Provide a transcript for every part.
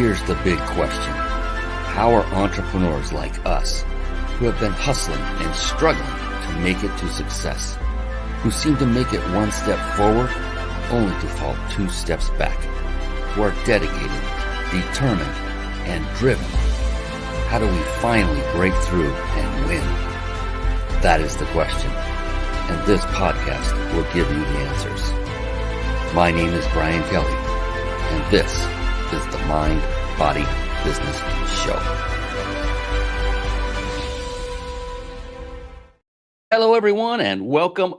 here's the big question. How are entrepreneurs like us, who have been hustling and struggling to make it to success, who seem to make it one step forward only to fall two steps back, who are dedicated, determined, and driven? How do we finally break through and win? That is the question, and this podcast will give you the answers. My name is Brian Kelly, and this is the Mind, Body, Business Show. Hello, everyone, and welcome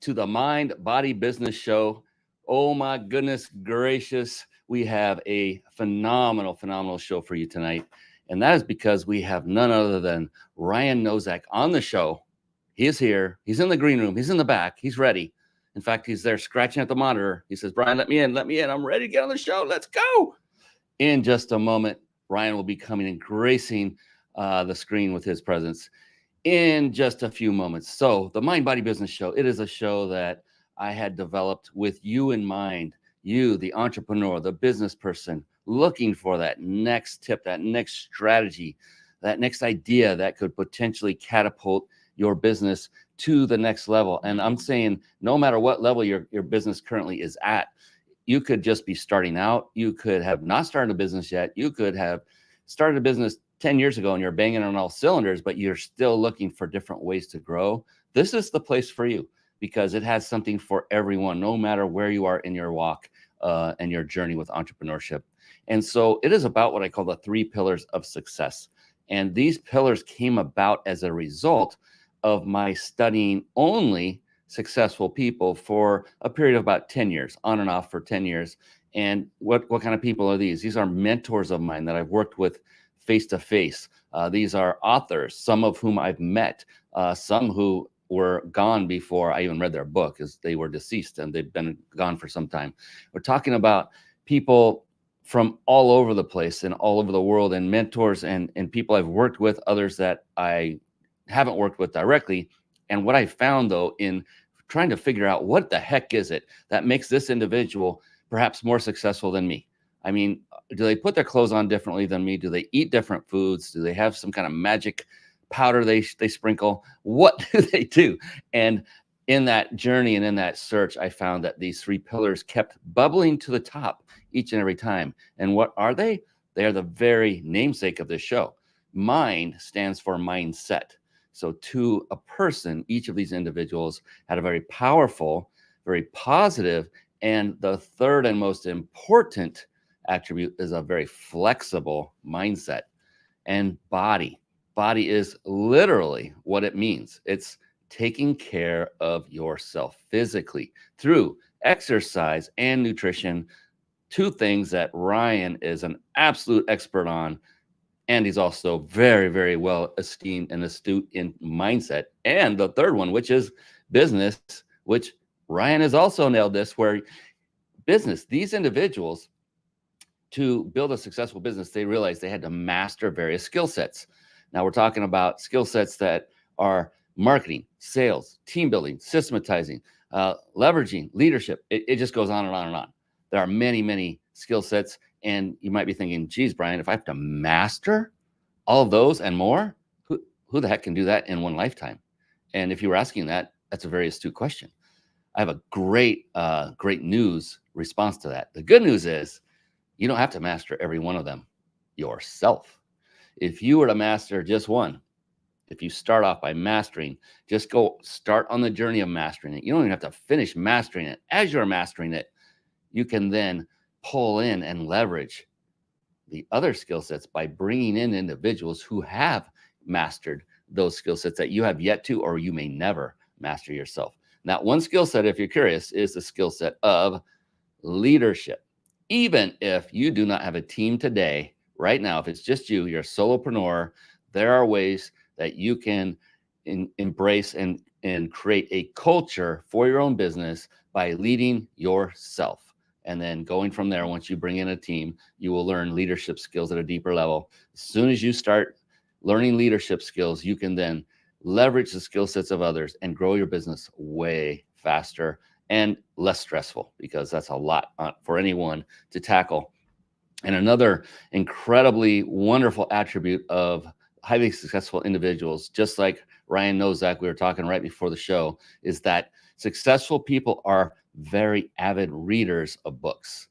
to the Mind, Body, Business Show. Oh, my goodness gracious. We have a phenomenal show for you tonight. And that is because we have none other than Ryan Nosak on the show. He is here. He's in the green room. He's in the back. He's ready. In fact, he's there scratching at the monitor. He says, Brian, let me in. I'm ready to get on the show. Let's go. In just a moment, Ryan will be coming and gracing the screen with his presence in just a few moments. So the Mind, Body, Business Show, it is a show that I had developed with you in mind. You, the entrepreneur, the business person, looking for that next tip, that next strategy, that next idea that could potentially catapult your business to the next level. And I'm saying no matter what level your business currently is at, you could just be starting out. You could have not started a business yet. You could have started a business 10 years ago and you're banging on all cylinders, but you're still looking for different ways to grow. This is the place for you because it has something for everyone, no matter where you are in your walk and your journey with entrepreneurship. And so it is about what I call the 3 pillars of success. And these pillars came about as a result of my studying only successful people for a period of about 10 years, on and off for 10 years. And what kind of people are these? These are mentors of mine that I've worked with face to face. These are authors, some of whom I've met, some who were gone before I even read their book, as they were deceased and they've been gone for some time. We're talking about people from all over the place and all over the world, and mentors and people I've worked with, others that I haven't worked with directly. And what I found, though, in trying to figure out what the heck is it that makes this individual perhaps more successful than me? I mean, do they put their clothes on differently than me? Do they eat different foods? Do they have some kind of magic powder they sprinkle? What do they do? And in that journey and in that search, I found that these 3 pillars kept bubbling to the top each and every time. And what are they? They are the very namesake of this show. Mind stands for mindset. So to a person, each of these individuals had a very powerful, very positive, and the third and most important attribute is a very flexible mindset. And body is literally what it means. It's taking care of yourself physically through exercise and nutrition, 2 things that Ryan is an absolute expert on. And he's also very, very well esteemed and astute in mindset. And the third one, which is business, which Ryan has also nailed this, where business, these individuals, to build a successful business, they realized they had to master various skill sets. Now we're talking about skill sets that are marketing, sales, team building, systematizing, leveraging, leadership. It just goes on and on and on. There are many skill sets. And you might be thinking, geez, Brian, if I have to master all of those and more, who the heck can do that in one lifetime? And if you were asking that, that's a very astute question. I have a great news response to that. The good news is you don't have to master every one of them yourself. If you were to master just one, if you start off by mastering, just go start on the journey of mastering it. You don't even have to finish mastering it. As you're mastering it, you can then pull in and leverage the other skill sets by bringing in individuals who have mastered those skill sets that you have yet to, or you may never master yourself. Now, one skill set, if you're curious, is the skill set of leadership. Even if you do not have a team today, right now, if it's just you, you're a solopreneur, there are ways that you can embrace and create a culture for your own business by leading yourself. And then going from there, once you bring in a team, you will learn leadership skills at a deeper level. As soon as you start learning leadership skills, you can then leverage the skill sets of others and grow your business way faster and less stressful, because that's a lot for anyone to tackle. And another incredibly wonderful attribute of highly successful individuals, just like Ryan Nosak, we were talking right before the show, is that successful people are very avid readers of books.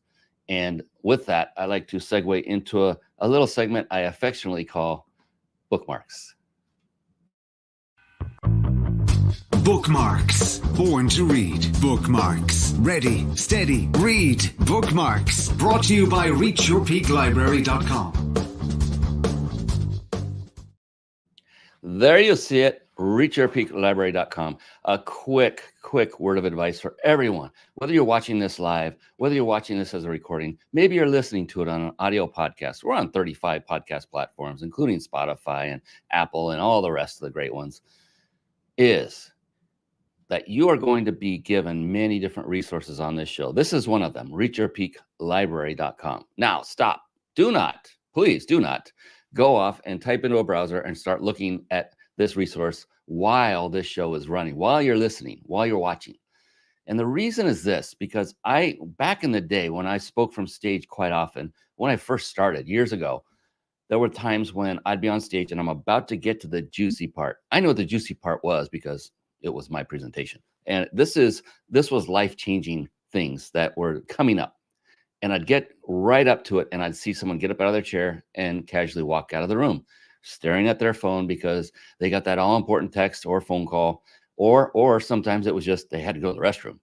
And with that, I like to segue into a little segment I affectionately call bookmarks. Bookmarks. Born to read. Bookmarks. Ready, steady, read. Bookmarks. Brought to you by reachyourpeaklibrary.com. There you see it, reachyourpeaklibrary.com. A quick word of advice for everyone. Whether you're watching this live, whether you're watching this as a recording, maybe you're listening to it on an audio podcast. We're on 35 podcast platforms, including Spotify and Apple and all the rest of the great ones, is that you are going to be given many different resources on this show. This is one of them, reachyourpeaklibrary.com. Now, stop. Please do not go off and type into a browser and start looking at this resource while this show is running, while you're listening, while you're watching. And the reason is this, because back in the day when I spoke from stage quite often, when I first started years ago, there were times when I'd be on stage and I'm about to get to the juicy part. I know what the juicy part was because it was my presentation. And this was life-changing things that were coming up. And I'd get right up to it and I'd see someone get up out of their chair and casually walk out of the room, staring at their phone because they got that all-important text or phone call, or sometimes it was just they had to go to the restroom,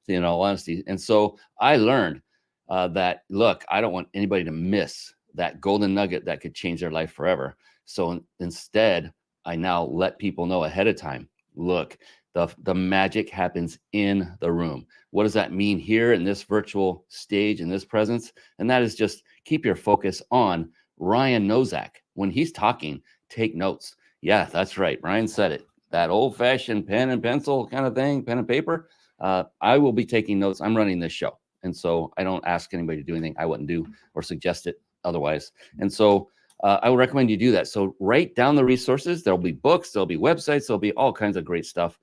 in all honesty. And so I learned that, look, I don't want anybody to miss that golden nugget that could change their life forever. So instead, I now let people know ahead of time, look, the magic happens in the room. What does that mean here in this virtual stage, in this presence? And that is just keep your focus on Ryan Nosak. When he's talking, take notes. Yeah, that's right. Ryan said it. That old-fashioned pen and pencil kind of thing, pen and paper. I will be taking notes. I'm running this show. And so I don't ask anybody to do anything I wouldn't do or suggest it otherwise. And so I would recommend you do that. So write down the resources. There'll be books, there'll be websites, there'll be all kinds of great stuff.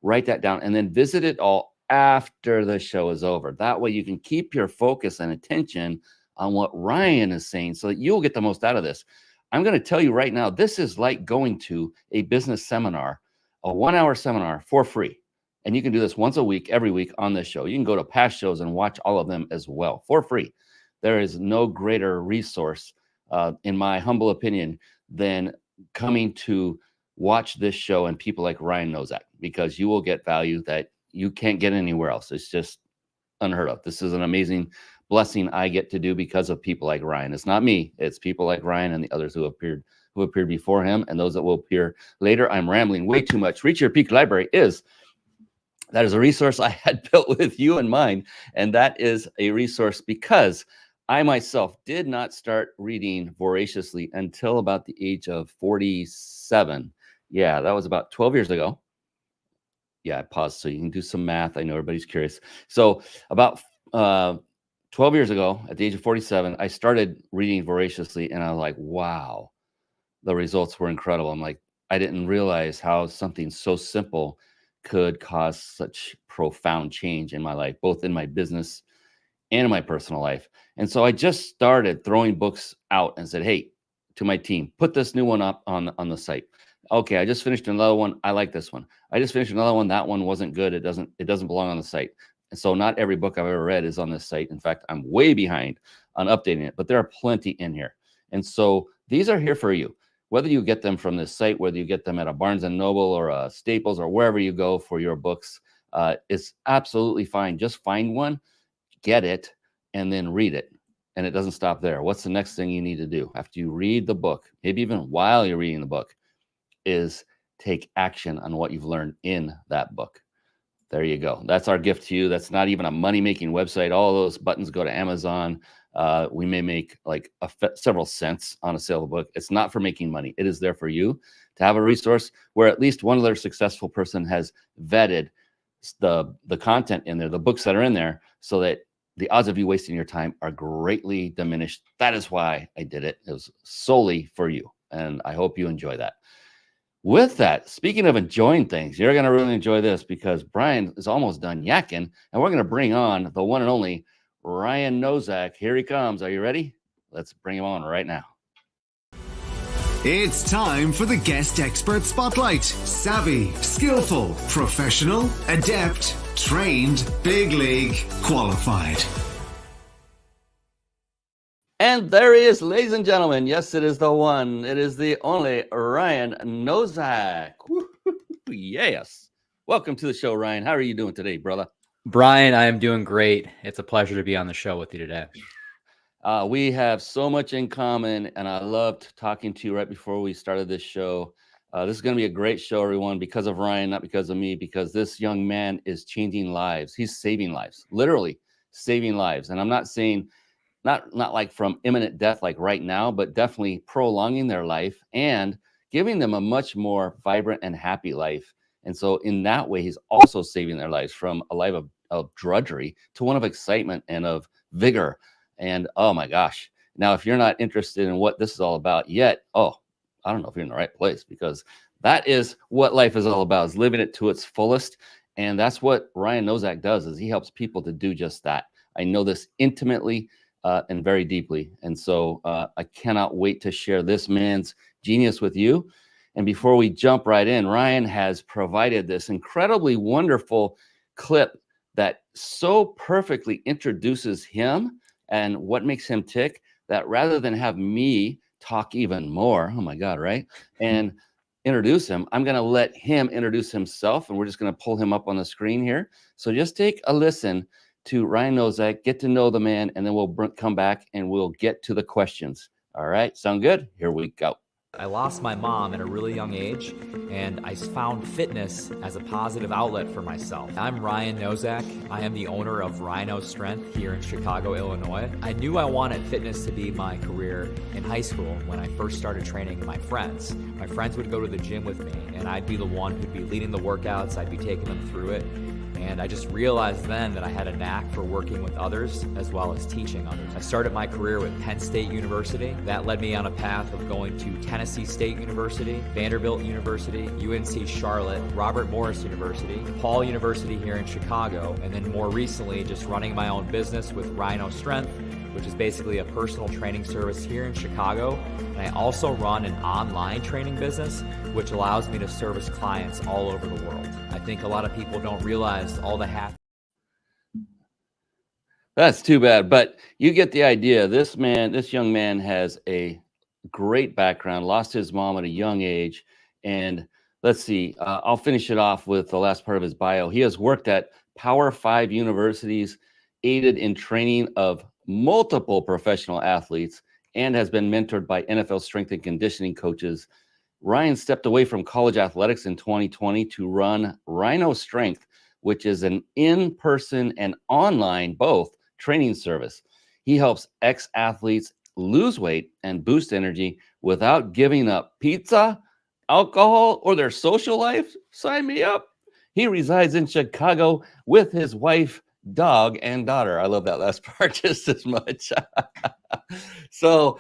Write that down and then visit it all after the show is over. That way you can keep your focus and attention on what Ryan is saying so that you'll get the most out of this. I'm going to tell you right now, this is like going to a business seminar, a 1-hour seminar for free. And you can do this once a week, every week on this show. You can go to past shows and watch all of them as well for free. There is no greater resource, in my humble opinion, than coming to watch this show and people like Ryan Nosak, because you will get value that you can't get anywhere else. It's just unheard of. This is an amazing blessing I get to do because of people like Ryan. It's not me. It's people like Ryan and the others who appeared before him and those that will appear later. I'm rambling way too much. Reach Your Peak Library is a resource I had built with you in mind. And that is a resource because I myself did not start reading voraciously until about the age of 47. Yeah, that was about 12 years ago. Yeah, I paused so you can do some math. I know everybody's curious. So about 12 years ago, at the age of 47, I started reading voraciously, and I was like, wow, the results were incredible. I'm like, I didn't realize how something so simple could cause such profound change in my life, both in my business and in my personal life. And so I just started throwing books out and said, hey, to my team, put this new one up on the site. Okay, I just finished another one. I like this one. I just finished another one. That one wasn't good. It doesn't belong on the site. And so not every book I've ever read is on this site. In fact, I'm way behind on updating it, but there are plenty in here. And so these are here for you. Whether you get them from this site, whether you get them at a Barnes & Noble or a Staples or wherever you go for your books, it's absolutely fine. Just find one, get it, and then read it. And it doesn't stop there. What's the next thing you need to do after you read the book, maybe even while you're reading the book, is take action on what you've learned in that book. There you go. That's our gift to you. That's not even a money-making website. All those buttons go to Amazon. We may make like several cents on a sale of a book. It's not for making money. It is there for you to have a resource where at least one other successful person has vetted the content in there, the books that are in there, so that the odds of you wasting your time are greatly diminished. That is why I did it. It was solely for you. And I hope you enjoy that. With that, speaking of enjoying things, you're going to really enjoy this because Brian is almost done yakking, and we're going to bring on the one and only Ryan Nosak. Here he comes. Are you ready? Let's bring him on right now. It's time for the Guest Expert Spotlight. Savvy, skillful, professional, adept, trained, big league, qualified. And there he is, ladies and gentlemen. Yes, it is the one. It is the only Ryan Nosak. Yes. Welcome to the show, Ryan. How are you doing today, brother? Brian, I am doing great. It's a pleasure to be on the show with you today. We have so much in common, and I loved talking to you right before we started this show. This is going to be a great show, everyone, because of Ryan, not because of me, because this young man is changing lives. He's saving lives, literally saving lives. And I'm not saying not like from imminent death like right now, but definitely prolonging their life and giving them a much more vibrant and happy life. And so in that way, he's also saving their lives from a life of drudgery to one of excitement and of vigor. And oh my gosh, now if you're not interested in what this is all about yet, I don't know if you're in the right place, because that is what life is all about, is living it to its fullest. And that's what Ryan Nosak does, is he helps people to do just that. I know this intimately and very deeply. And so I cannot wait to share this man's genius with you. And before we jump right in, Ryan has provided this incredibly wonderful clip that so perfectly introduces him and what makes him tick, that rather than have me talk even more, oh my God, right? And introduce him, I'm going to let him introduce himself, and we're just going to pull him up on the screen here. So just take a listen to Ryan Nosak, get to know the man, and then we'll come back and we'll get to the questions. All right, sound good? Here we go. I lost my mom at a really young age, and I found fitness as a positive outlet for myself. I'm Ryan Nosak. I am the owner of RyNo Strength here in Chicago, Illinois. I knew I wanted fitness to be my career in high school when I first started training my friends. My friends would go to the gym with me, and I'd be the one who'd be leading the workouts. I'd be taking them through it. And I just realized then that I had a knack for working with others as well as teaching others. I started my career with Penn State University. That led me on a path of going to Tennessee State University, Vanderbilt University, UNC Charlotte, Robert Morris University, DePaul University here in Chicago, and then more recently just running my own business with RyNo Strength, which is basically a personal training service here in Chicago. And I also run an online training business, which allows me to service clients all over the world. I think a lot of people don't realize all the hats. That's too bad, but you get the idea. This young man has a great background, lost his mom at a young age. And let's see, I'll finish it off with the last part of his bio. He has worked at Power 5 universities, aided in training of multiple professional athletes, and has been mentored by NFL strength and conditioning coaches. Ryan stepped away from college athletics in 2020 to run RyNo Strength, which is an in-person and online both training service. He helps ex-athletes lose weight and boost energy without giving up pizza, alcohol, or their social life. Sign me up. He resides in Chicago with his wife, dog, and daughter. I love that last part just as much. So,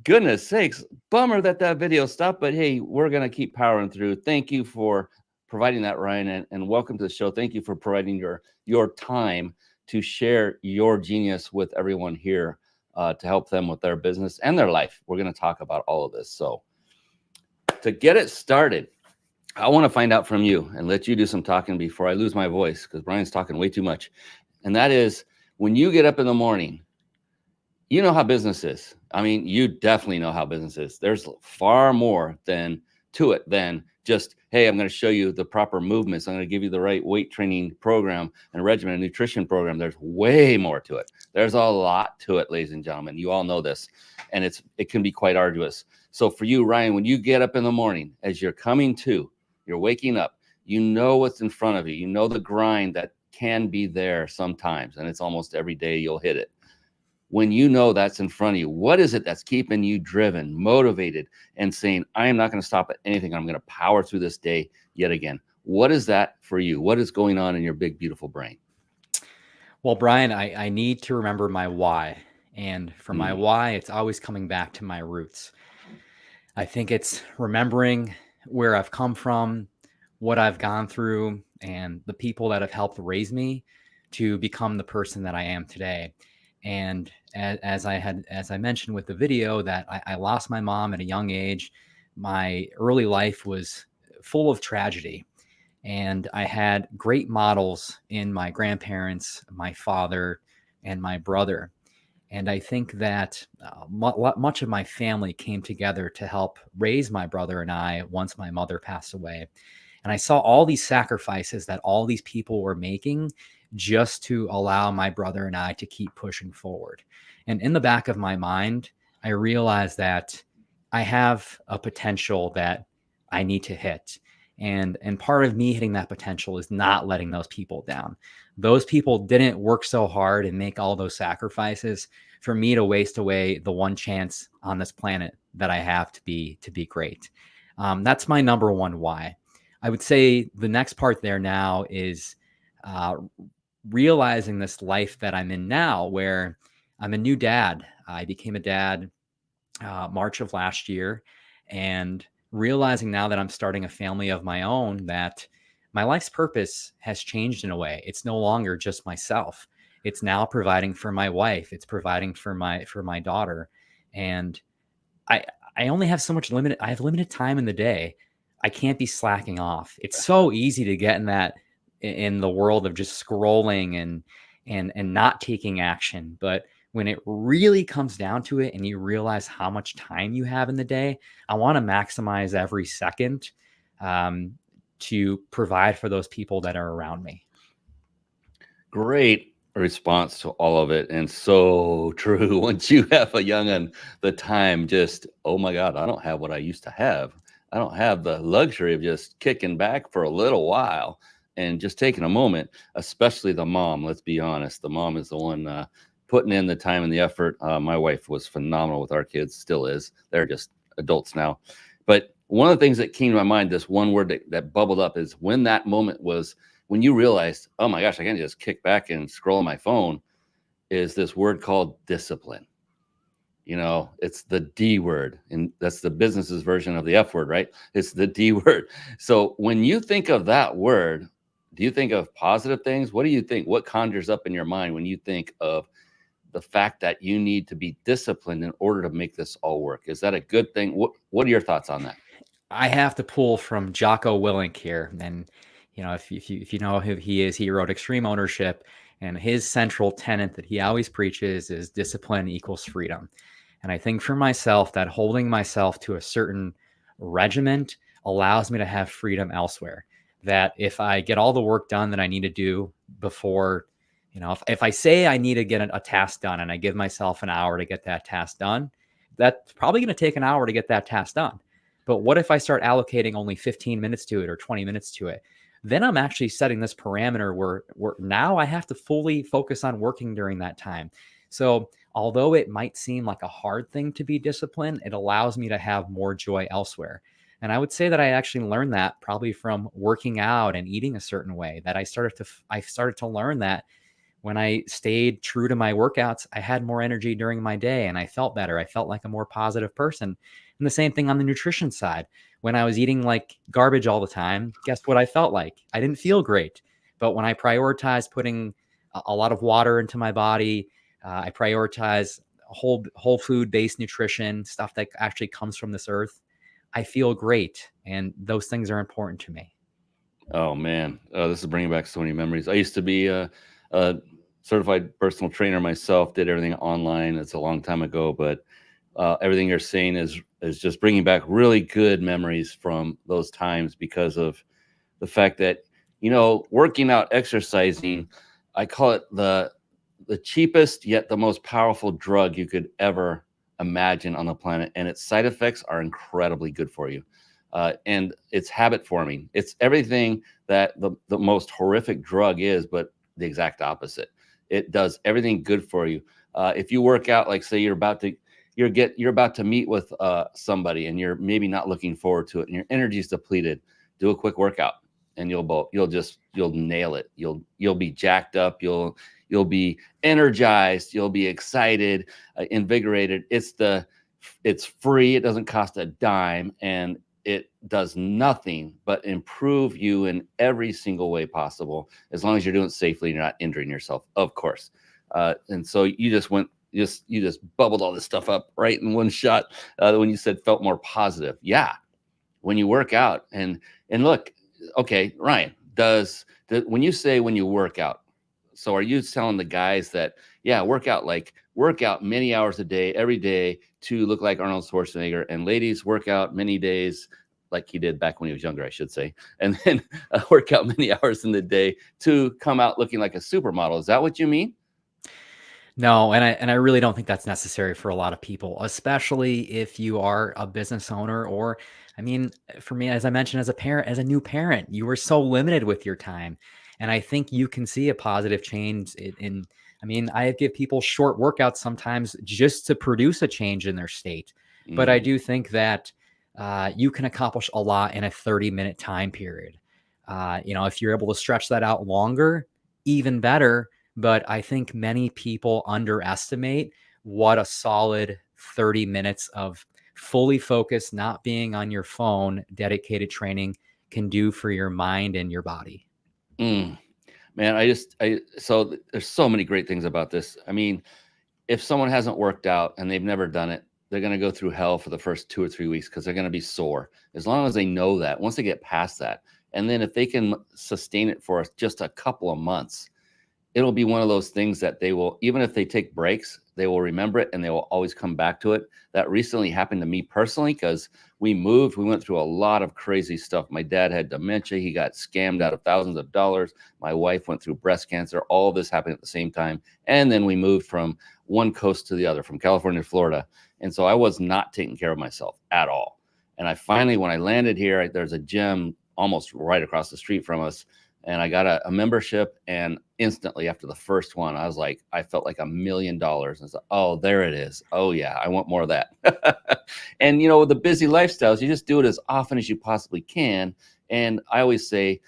goodness sakes, bummer that video stopped, but hey, we're going to keep powering through. Thank you for providing that, Ryan, and welcome to the show. Thank you for providing your time to share your genius with everyone here to help them with their business and their life. We're going to talk about all of this. So, to get it started, I want to find out from you and let you do some talking before I lose my voice, because Brian's talking way too much. And that is, when you get up in the morning, you know how business is. I mean, you definitely know how business is. There's far more to it than just, hey, I'm going to show you the proper movements. I'm going to give you the right weight training program and regimen and nutrition program. There's way more to it. There's a lot to it, ladies and gentlemen. You all know this, and it can be quite arduous. So for you, Ryan, when you get up in the morning, as you're waking up, you know what's in front of you. You know the grind that can be there sometimes, and it's almost every day you'll hit it. When you know that's in front of you, what is it that's keeping you driven, motivated, and saying, I am not going to stop at anything. I'm going to power through this day yet again? What is that for you? What is going on in your big, beautiful brain? Well, Brian, I need to remember my why. And for my why, it's always coming back to my roots. I think it's remembering where I've come from, what I've gone through, and the people that have helped raise me to become the person that I am today. And as I mentioned with the video, that I lost my mom at a young age. My early life was full of tragedy. And I had great models in my grandparents, my father, and my brother. And I think that much of my family came together to help raise my brother and I once my mother passed away. And I saw all these sacrifices that all these people were making just to allow my brother and I to keep pushing forward. And in the back of my mind, I realized that I have a potential that I need to hit. And part of me hitting that potential is not letting those people down. Those people didn't work so hard and make all those sacrifices for me to waste away the one chance on this planet that I have to be great. That's my number one why. I would say the next part there now is uh, realizing this life that I'm in now, where I'm a new dad. I became a dad March of last year, and realizing now that I'm starting a family of my own, that my life's purpose has changed in a way. It's no longer just myself. It's now providing for my wife. It's providing for my daughter, and I I only have so much limited. I have limited time in the day. I can't be slacking off. It's so easy to get in that in the world of just scrolling and not taking action. But when it really comes down to it and you realize how much time you have in the day, I want to maximize every second um, to provide for those people that are around me. Great response to all of it, and so true. Once you have a young and the time, just, oh my God, I don't have what I used to have. I don't have the luxury of just kicking back for a little while and just taking a moment, especially the mom. Let's be honest. The mom is the one putting in the time and the effort. My wife was phenomenal with our kids, still is. They're just adults now. But one of the things that came to my mind, this one word that bubbled up, is when that moment was when you realized, oh my gosh, I can't just kick back and scroll on my phone, is this word called discipline. You know, it's the D word, and that's the business's version of the F word, right? It's the D word. So when you think of that word, do you think of positive things? What do you think? What conjures up in your mind when you think of the fact that you need to be disciplined in order to make this all work? Is that a good thing? What are your thoughts on that? I have to pull from Jocko Willink here, and if you know who he is, he wrote Extreme Ownership, and his central tenet that he always preaches is discipline equals freedom. And I think for myself that holding myself to a certain regiment allows me to have freedom elsewhere. That if I get all the work done that I need to do before, if I say I need to get a task done and I give myself an hour to get that task done, that's probably going to take an hour to get that task done. But what if I start allocating only 15 minutes to it or 20 minutes to it? Then I'm actually setting this parameter where now I have to fully focus on working during that time. So although it might seem like a hard thing to be disciplined, it allows me to have more joy elsewhere. And I would say that I actually learned that probably from working out and eating a certain way, that I started to learn that when I stayed true to my workouts, I had more energy during my day and I felt better. I felt like a more positive person. And the same thing on the nutrition side. When I was eating like garbage all the time, guess what I felt like? I didn't feel great. But when I prioritized putting a lot of water into my body, I prioritize whole food based nutrition, stuff that actually comes from this earth, I feel great. And those things are important to me. Oh man, this is bringing back so many memories. I used to be a certified personal trainer myself. Did everything online. It's a long time ago, but everything you're saying is just bringing back really good memories from those times, because of the fact that, working out, exercising, I call it the cheapest yet the most powerful drug you could ever imagine on the planet, and its side effects are incredibly good for you. And it's habit forming. It's everything that the most horrific drug is, but the exact opposite. It does everything good for you. If you work out, like say you're about to meet with somebody and you're maybe not looking forward to it and your energy is depleted, do a quick workout and you'll nail it. You'll be jacked up. You'll be energized. You'll be excited, invigorated. It's free. It doesn't cost a dime, and it does nothing but improve you in every single way possible, as long as you're doing it safely and you're not injuring yourself, of course. And so you just you just bubbled all this stuff up right in one shot. When you said felt more positive. Yeah. When you work out and look, okay, Ryan, when you say when you work out, so are you telling the guys that, yeah, work out many hours a day, every day to look like Arnold Schwarzenegger, and ladies work out many days like he did back when he was younger, I should say, and then work out many hours in the day to come out looking like a supermodel? Is that what you mean? No, and I really don't think that's necessary for a lot of people, especially if you are a business owner or, I mean, for me, as I mentioned, as a parent, as a new parent, you are so limited with your time. And I think you can see a positive change I mean, I give people short workouts sometimes just to produce a change in their state. But I Mm, do think that you can accomplish a lot in a 30-minute time period. If you're able to stretch that out longer, even better. But I think many people underestimate what a solid 30 minutes of fully focused, not being on your phone, dedicated training can do for your mind and your body. mm. Man, so there's so many great things about this. I mean, if someone hasn't worked out and they've never done it, they're going to go through hell for the first 2 or 3 weeks because they're going to be sore. As long as they know that, once they get past that, and then if they can sustain it for just a couple of months, it'll be one of those things that they will, even if they take breaks, they will remember it and they will always come back to it. That recently happened to me personally because we went through a lot of crazy stuff. My dad had dementia. He got scammed out of thousands of dollars. My wife went through breast cancer. All of this happened at the same time. And then we moved from one coast to the other, from California to Florida. And so I was not taking care of myself at all. And I finally, when I landed here, there's a gym almost right across the street from us. And I got a membership, and instantly after the first one, I felt like $1 million. I was like, oh, there it is. Oh yeah, I want more of that. And with the busy lifestyles, you just do it as often as you possibly can. And I always say,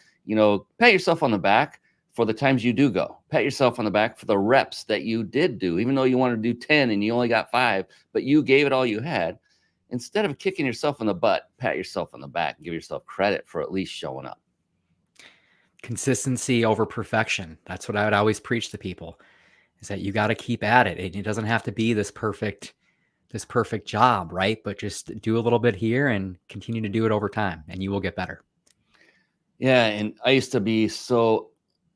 pat yourself on the back for the times you do go. Pat yourself on the back for the reps that you did do, even though you wanted to do 10 and you only got 5, but you gave it all you had. Instead of kicking yourself in the butt, pat yourself on the back and give yourself credit for at least showing up. Consistency over perfection. That's what I would always preach to people, is that you got to keep at it. It doesn't have to be this perfect job, right? But just do a little bit here and continue to do it over time, and you will get better. Yeah, and I used to be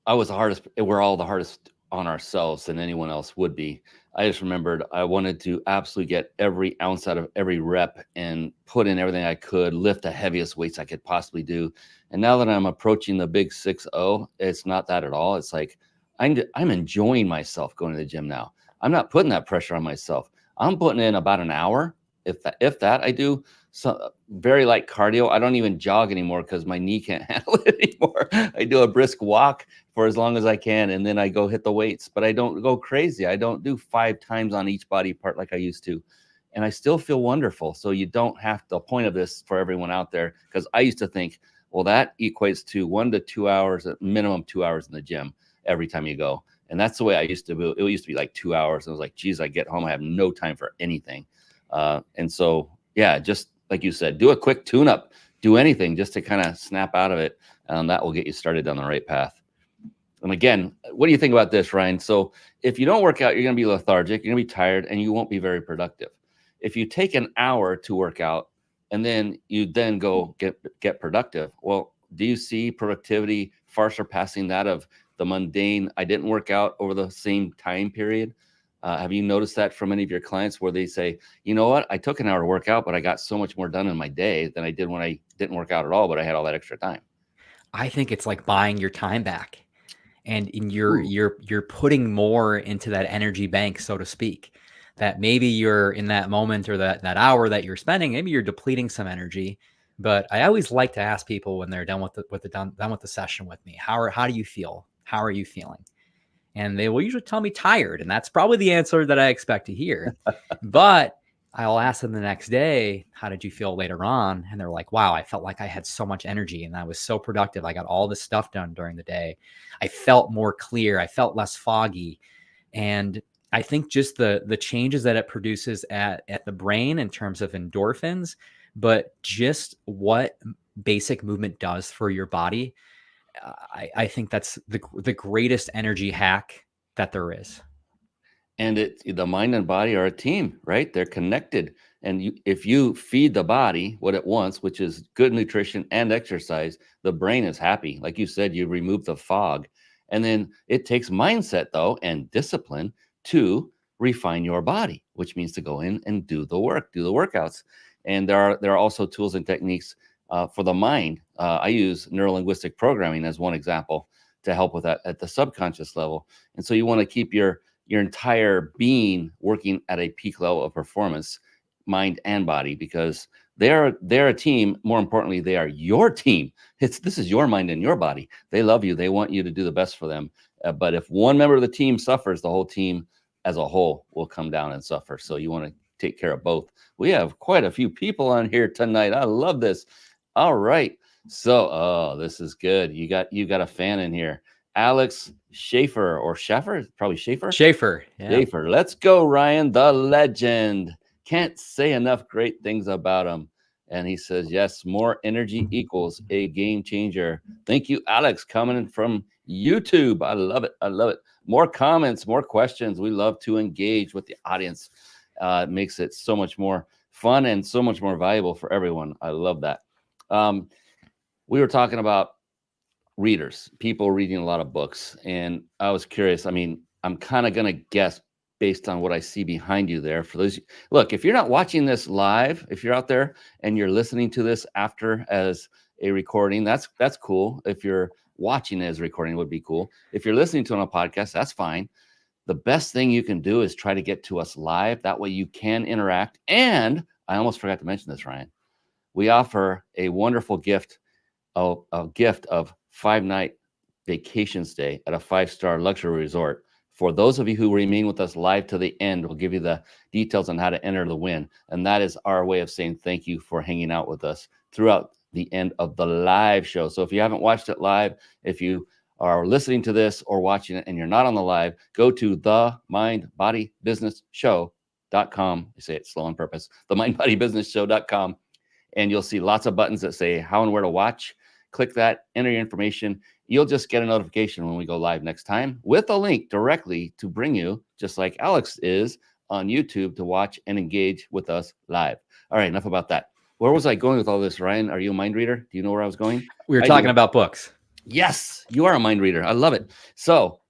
I was the hardest. We're all the hardest on ourselves than anyone else would be. I just remembered I wanted to absolutely get every ounce out of every rep and put in everything I could, lift the heaviest weights I could possibly do. And now that I'm approaching the big 6-0, it's not that at all. It's like I'm enjoying myself going to the gym now. I'm not putting that pressure on myself. I'm putting in about an hour, if that. I do some very light cardio. I don't even jog anymore because my knee can't handle it anymore. I do a brisk walk for as long as I can, and then I go hit the weights. But I don't go crazy. I don't do 5 times on each body part like I used to. And I still feel wonderful. So you don't have the point of this for everyone out there, because I used to think, well, that equates to 1 to 2 hours, at minimum 2 hours in the gym every time you go. And that's the way I used to do. It used to be like 2 hours. And I was like, geez, I get home, I have no time for anything. And so, yeah, just like you said, do a quick tune-up, do anything just to kind of snap out of it. That will get you started down the right path. And again, what do you think about this, Ryan? So if you don't work out, you're going to be lethargic, you're going to be tired, and you won't be very productive. If you take an hour to work out and then you go get productive, well, do you see productivity far surpassing that of the mundane, I didn't work out over the same time period? Have you noticed that from any of your clients where they say, you know what, I took an hour to work out, but I got so much more done in my day than I did when I didn't work out at all, but I had all that extra time? I think it's like buying your time back, and Ooh. you're putting more into that energy bank, so to speak. That maybe you're in that moment, or that hour that you're spending, maybe you're depleting some energy. But I always like to ask people when they're done with the session with me, how do you feel? How are you feeling? And they will usually tell me tired. And that's probably the answer that I expect to hear. But I'll ask them the next day, how did you feel later on? And they're like, wow, I felt like I had so much energy and I was so productive. I got all this stuff done during the day. I felt more clear. I felt less foggy. And I think just the changes that it produces at the brain in terms of endorphins, but just what basic movement does for your body, I think that's the greatest energy hack that there is. And the mind and body are a team, right? They're connected. And if you feed the body what it wants, which is good nutrition and exercise, the brain is happy. Like you said, you remove the fog. And then it takes mindset, though, and discipline to refine your body, which means to go in and do the work, do the workouts. And there are also tools and techniques for the mind. I use neurolinguistic programming as one example to help with that at the subconscious level. And so you want to keep your entire being working at a peak level of performance, mind and body, because they're a team. More importantly, they are your team. This is your mind and your body. They love you. They want you to do the best for them. But if one member of the team suffers, the whole team as a whole will come down and suffer. So you want to take care of both. We have quite a few people on here tonight. I love this. All right. So, this is good. You got a fan in here. Alex Schaefer or Schaffer, probably Schaefer. Schaefer. Yeah. Schaefer. Let's go, Ryan, the legend. Can't say enough great things about him. And he says, yes, more energy equals a game changer. Thank you, Alex, coming from YouTube. I love it. I love it. More comments, more questions. We love to engage with the audience. It makes it so much more fun and so much more valuable for everyone. I love that. We were talking about readers, people reading a lot of books. And I was curious. I mean, I'm kind of going to guess based on what I see behind you there. For those, look, if you're not watching this live, if you're out there and you're listening to this after as a recording, that's cool. If you're watching it as a recording, it would be cool. If you're listening to it on a podcast, that's fine. The best thing you can do is try to get to us live. That way you can interact. And I almost forgot to mention this, Ryan. We offer a wonderful gift, a gift of 5-night vacation stay at a 5-star luxury resort. For those of you who remain with us live to the end, we'll give you the details on how to enter the win. And that is our way of saying thank you for hanging out with us throughout the end of the live show. So if you haven't watched it live, if you are listening to this or watching it and you're not on the live, go to themindbodybusinessshow.com. I say it slow on purpose, themindbodybusinessshow.com. And you'll see lots of buttons that say how and where to watch. Click that, enter your information. You'll just get a notification when we go live next time with a link directly to bring you, just like Alex is on YouTube, to watch and engage with us live. All right, enough about that. Where was I going with all this, Ryan? Are you a mind reader? Do you know where I was going? We were talking about books. Yes, you are a mind reader. I love it. So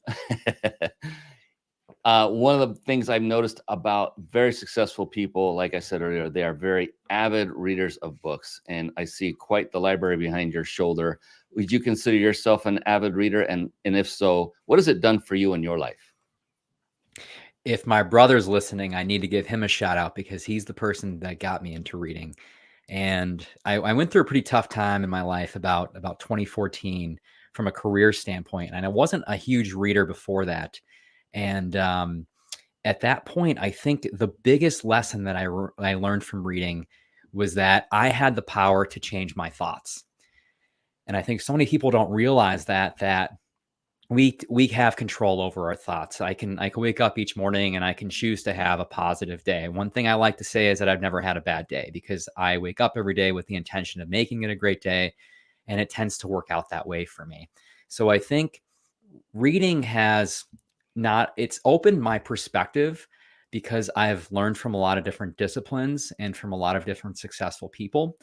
one of the things I've noticed about very successful people, like I said earlier, they are very avid readers of books. And I see quite the library behind your shoulder. Would you consider yourself an avid reader? And if so, what has it done for you in your life? If my brother's listening, I need to give him a shout out because he's the person that got me into reading. And I went through a pretty tough time in my life about 2014 from a career standpoint. And I wasn't a huge reader before that. And at that point, I think the biggest lesson that I learned from reading was that I had the power to change my thoughts. And I think so many people don't realize that we have control over our thoughts. I can wake up each morning and I can choose to have a positive day. One thing I like to say is that I've never had a bad day because I wake up every day with the intention of making it a great day. And it tends to work out that way for me. So I think reading it's opened my perspective because I've learned from a lot of different disciplines and from a lot of different successful people.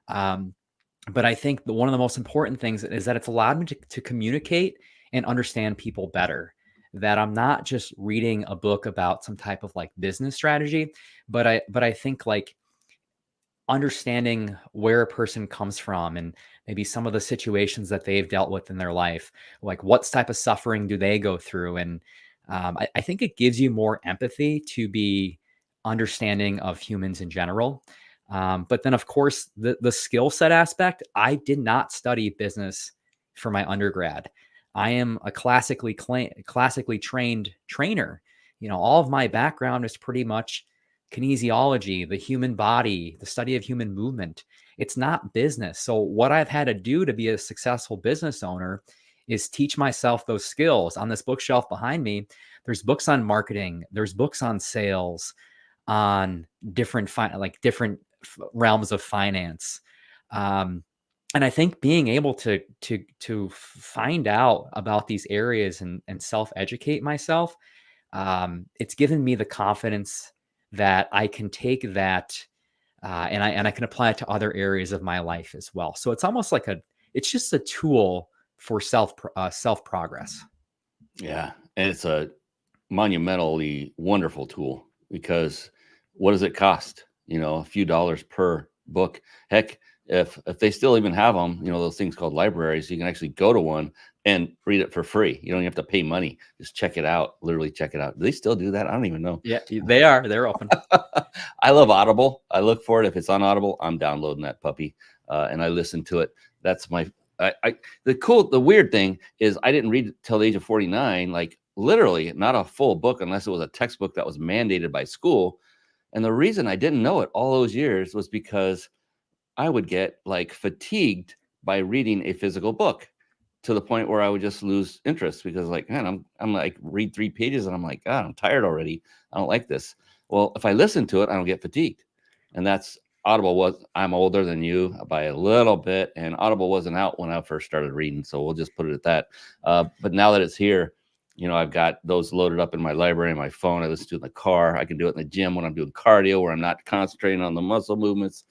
But I think one of the most important things is that it's allowed me to communicate and understand people better, that I'm not just reading a book about some type of like business strategy, but I think like understanding where a person comes from and maybe some of the situations that they've dealt with in their life, like what type of suffering do they go through? And I think it gives you more empathy to be understanding of humans in general. But then, of course, the skill set aspect, I did not study business for my undergrad. I am a classically trained trainer. You know, all of my background is pretty much kinesiology, the human body, the study of human movement. It's not business. So what I've had to do to be a successful business owner is teach myself those skills. On this bookshelf behind me, there's books on marketing. There's books on sales, on different realms of finance. And I think being able to find out about these areas and self-educate myself it's given me the confidence that I can take that and I can apply it to other areas of my life as well. So it's almost like it's just a tool for self progress. Yeah, and it's a monumentally wonderful tool because what does it cost? A few dollars per book. Heck, if they still even have them, those things called libraries, you can actually go to one and read it for free. You don't even have to pay money. Just check it out. Literally check it out. Do they still do that? I don't even know. Yeah, they are. They're open. I love Audible. I look for it. If it's on Audible, I'm downloading that puppy and I listen to it. That's my the weird thing is I didn't read it till the age of 49, like literally not a full book unless it was a textbook that was mandated by school. And the reason I didn't know it all those years was because I would get like fatigued by reading a physical book to the point where I would just lose interest because like, man, I'm like read 3 pages and I'm like, God, I'm tired already. I don't like this. Well, if I listen to it, I don't get fatigued. And that's Audible I'm older than you by a little bit, and Audible wasn't out when I first started reading. So we'll just put it at that. But now that it's here, I've got those loaded up in my library and my phone. I listen to it in the car. I can do it in the gym when I'm doing cardio, where I'm not concentrating on the muscle movements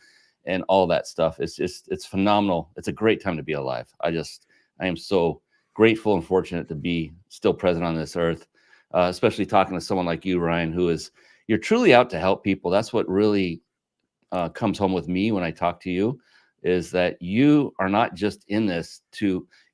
and all that stuff. It's phenomenal. It's a great time to be alive. I am so grateful and fortunate to be still present on this earth, especially talking to someone like you, Ryan, you're truly out to help people. That's what really comes home with me when I talk to you, is that you are not just in this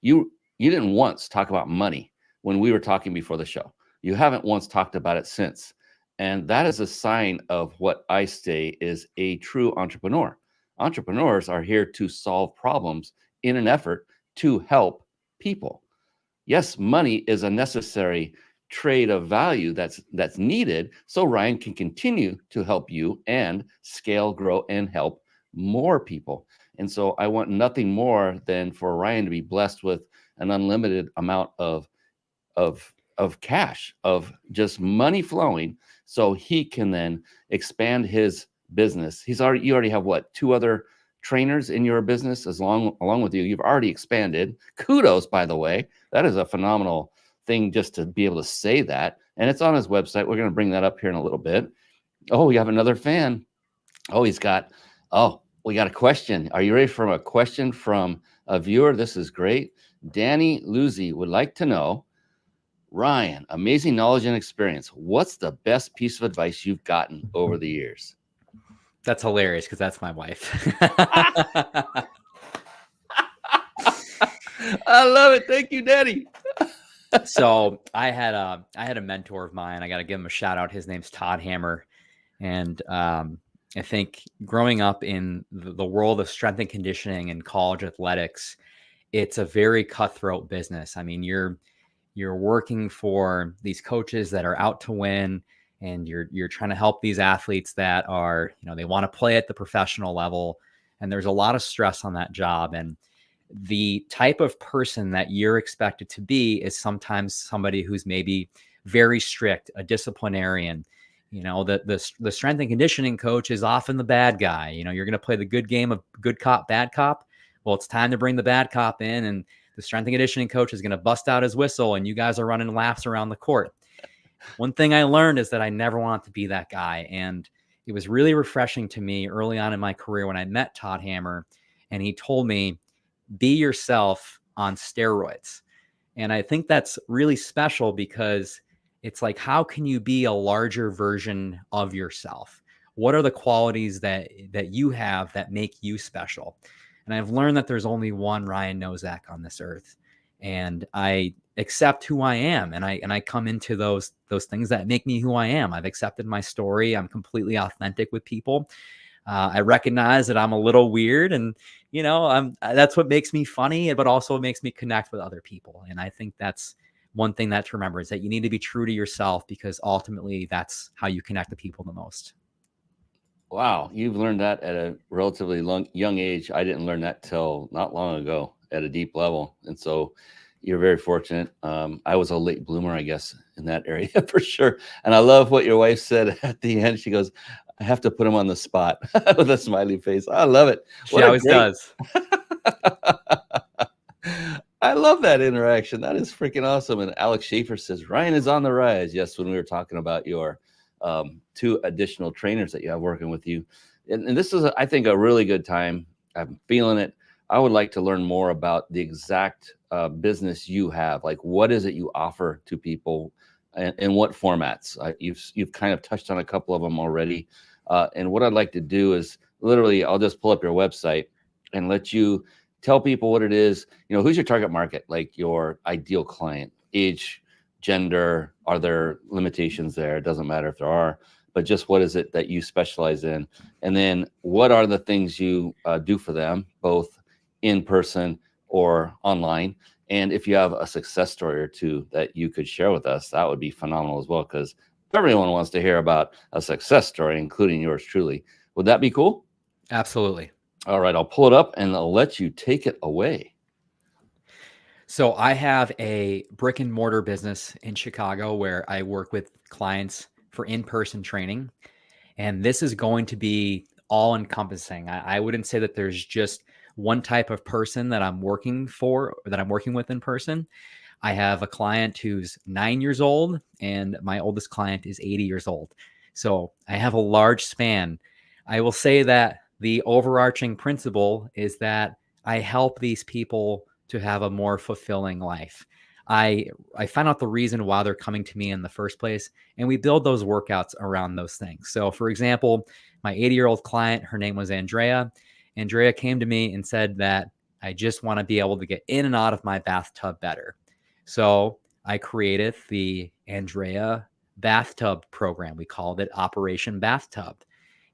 you didn't once talk about money when we were talking before the show. You haven't once talked about it since. And that is a sign of what I say is a true entrepreneur. Entrepreneurs are here to solve problems in an effort to help people. Yes, money is a necessary trade of value that's needed so Ryan can continue to help you and scale, grow, and help more people. And so I want nothing more than for Ryan to be blessed with an unlimited amount of cash, of just money flowing, so he can then expand his business. You already have what, 2 other trainers in your business along with you. You've already expanded. Kudos, by the way. That is a phenomenal thing just to be able to say that. And it's on his website. We're going to bring that up here in a little bit. Oh, we have another fan. Oh, we got a question. Are you ready for a question from a viewer? This is great. Danny Luzzi would like to know, Ryan, amazing knowledge and experience. What's the best piece of advice you've gotten over the years? That's hilarious because that's my wife. I love it. Thank you, Daddy. So I had a mentor of mine. I got to give him a shout out. His name's Todd Hammer. And I think growing up in the world of strength and conditioning and college athletics, it's a very cutthroat business. I mean, you're working for these coaches that are out to win, and you're trying to help these athletes that are, they want to play at the professional level. And there's a lot of stress on that job. And the type of person that you're expected to be is sometimes somebody who's maybe very strict, a disciplinarian. The strength and conditioning coach is often the bad guy. You're going to play the good game of good cop, bad cop. Well, it's time to bring the bad cop in, and the strength and conditioning coach is going to bust out his whistle, and you guys are running laps around the court. One thing I learned is that I never want to be that guy. And it was really refreshing to me early on in my career when I met Todd Hammer, and he told me, be yourself on steroids. And I think that's really special because it's like, how can you be a larger version of yourself? What are the qualities that you have that make you special? And I've learned that there's only one Ryan Nosak on this earth. And I accept who I am. And I come into those things that make me who I am. I've accepted my story. I'm completely authentic with people. I recognize that I'm a little weird, and that's what makes me funny, but also makes me connect with other people. And I think that's one thing that to remember, is that you need to be true to yourself, because ultimately that's how you connect to people the most. Wow, you've learned that at a relatively young age. I didn't learn that till not long ago at a deep level, and so you're very fortunate. I was a late bloomer, I guess, in that area for sure. And I love what your wife said at the end. She goes, I have to put him on the spot with a smiley face. I love it. She always does. I I love that interaction. That is freaking awesome. And Alex Schaefer says, Ryan is on the rise. Yes, when we were talking about your 2 additional trainers that you have working with you. And this is, I think, a really good time. I'm feeling it. I would like to learn more about the exact business you have. Like, what is it you offer to people, and in what formats? You've kind of touched on a couple of them already. And what I'd like to do is literally, I'll just pull up your website and let you tell people what it is. You know, who's your target market? Like your ideal client, age, gender. Are there limitations there? It doesn't matter if there are, but just what is it that you specialize in? And then what are the things you do for them, both in person or online? And if you have a success story or two that you could share with us, that would be phenomenal as well, because everyone wants to hear about a success story, including yours truly. Would that be cool? Absolutely. All right, I'll pull it up and I'll let you take it away. So I have a brick and mortar business in Chicago where I work with clients for in-person training. And this is going to be all encompassing. I wouldn't say that there's just one type of person that I'm working for, or that I'm working with in person. I have a client who's 9 years old, and my oldest client is 80 years old. So I have a large span. I will say that the overarching principle is that I help these people to have a more fulfilling life. I find out the reason why they're coming to me in the first place, and we build those workouts around those things. So for example, my 80-year-old client, her name was Andrea. Andrea came to me and said that I just want to be able to get in and out of my bathtub better. So I created the Andrea bathtub program. We called it Operation Bathtub.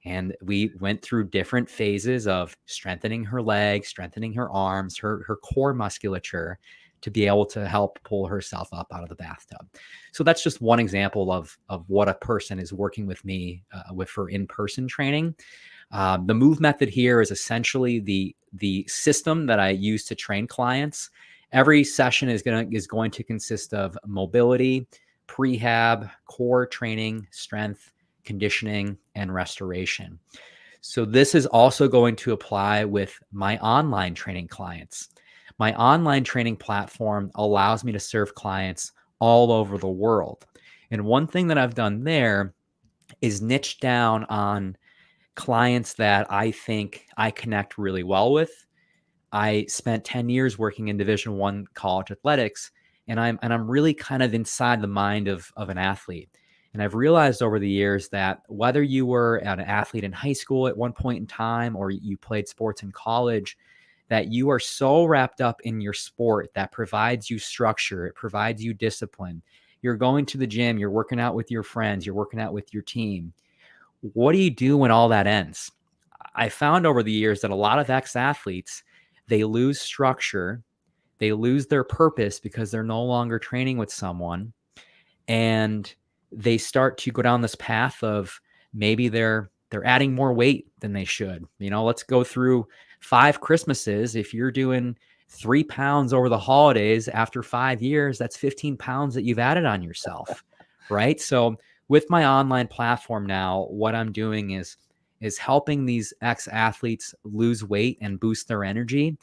And we went through different phases of strengthening her legs, strengthening her arms, her core musculature, to be able to help pull herself up out of the bathtub. So that's just one example of what a person is working with me with for in-person training. The move method here is essentially the system that I use to train clients. Every session is going to consist of mobility, prehab, core training, strength, conditioning, and restoration. So this is also going to apply with my online training clients. My online training platform allows me to serve clients all over the world. And one thing that I've done there is niche down on clients that I think I connect really well with. I spent 10 years working in Division I college athletics, and I'm really kind of inside the mind of an athlete. And I've realized over the years that whether you were an athlete in high school at one point in time, or you played sports in college, that you are so wrapped up in your sport that provides you structure, it provides you discipline. You're going to the gym, you're working out with your friends, you're working out with your team. What do you do when all that ends? I found over the years that a lot of ex-athletes, they lose structure, they lose their purpose because they're no longer training with someone, and they start to go down this path of maybe they're adding more weight than they should. You know, let's go through 5 Christmases. If you're doing 3 pounds over the holidays after 5 years, that's 15 pounds that you've added on yourself, right? So with my online platform now, what I'm doing is helping these ex-athletes lose weight and boost their energy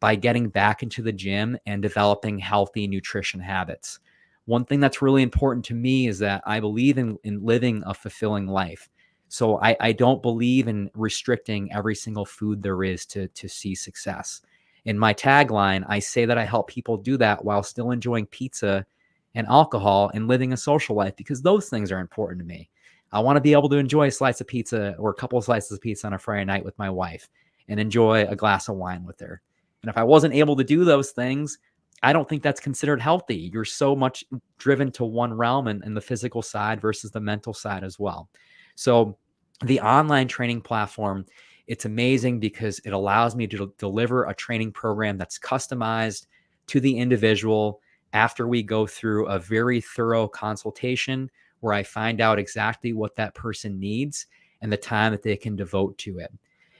by getting back into the gym and developing healthy nutrition habits. One thing that's really important to me is that I believe in living a fulfilling life. So I don't believe in restricting every single food there is to see success. In my tagline, I say that I help people do that while still enjoying pizza and alcohol and living a social life, because those things are important to me. I want to be able to enjoy a slice of pizza or a couple of slices of pizza on a Friday night with my wife and enjoy a glass of wine with her. And if I wasn't able to do those things, I don't think that's considered healthy. You're so much driven to one realm and the physical side versus the mental side as well. So the online training platform, it's amazing because it allows me to deliver a training program that's customized to the individual after we go through a very thorough consultation where I find out exactly what that person needs and the time that they can devote to it.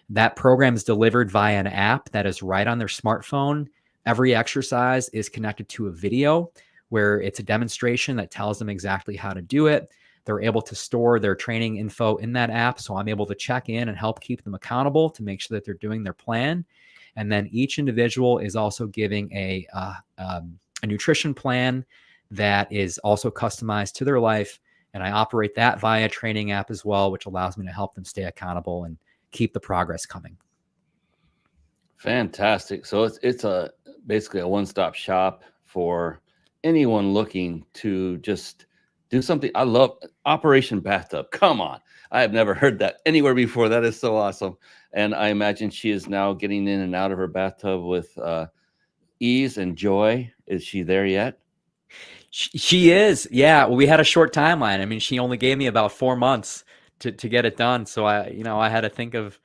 That program is delivered via an app that is right on their smartphone. Every exercise is connected to a video where it's a demonstration that tells them exactly how to do it. They're able to store their training info in that app. So I'm able to check in and help keep them accountable to make sure that they're doing their plan. And then each individual is also giving a nutrition plan that is also customized to their life. And I operate that via a training app as well, which allows me to help them stay accountable and keep the progress coming. Fantastic. So it's basically a one-stop shop for anyone looking to just do something. I love Operation Bathtub. Come on. I have never heard that anywhere before. That is so awesome. And I imagine she is now getting in and out of her bathtub with ease and joy. Is she there yet? She is. Yeah. Well, we had a short timeline. I mean, she only gave me about 4 months to get it done. So I had to think of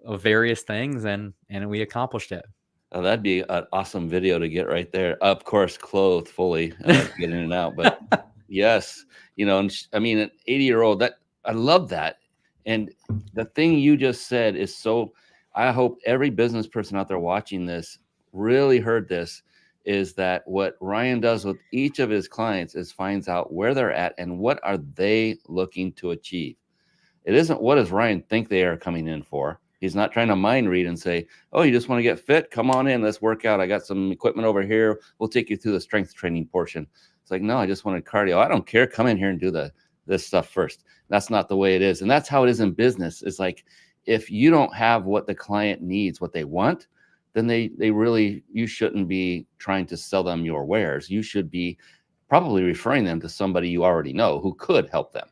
various things and we accomplisted it. Oh, that'd be an awesome video to get right there. Of course, clothed fully, to get in and out. But yes, and I mean, an 80-year-old, that I love that. And the thing you just said is so, I hope every business person out there watching this really heard this, is that what Ryan does with each of his clients is finds out where they're at and what are they looking to achieve. It isn't what does Ryan think they are coming in for. He's not trying to mind read and say, oh, you just want to get fit? Come on in. Let's work out. I got some equipment over here. We'll take you through the strength training portion. It's like, no, I just wanted cardio. I don't care. Come in here and do this stuff first. That's not the way it is. And that's how it is in business. It's like, if you don't have what the client needs, what they want, then you shouldn't be trying to sell them your wares. You should be probably referring them to somebody you already know who could help them.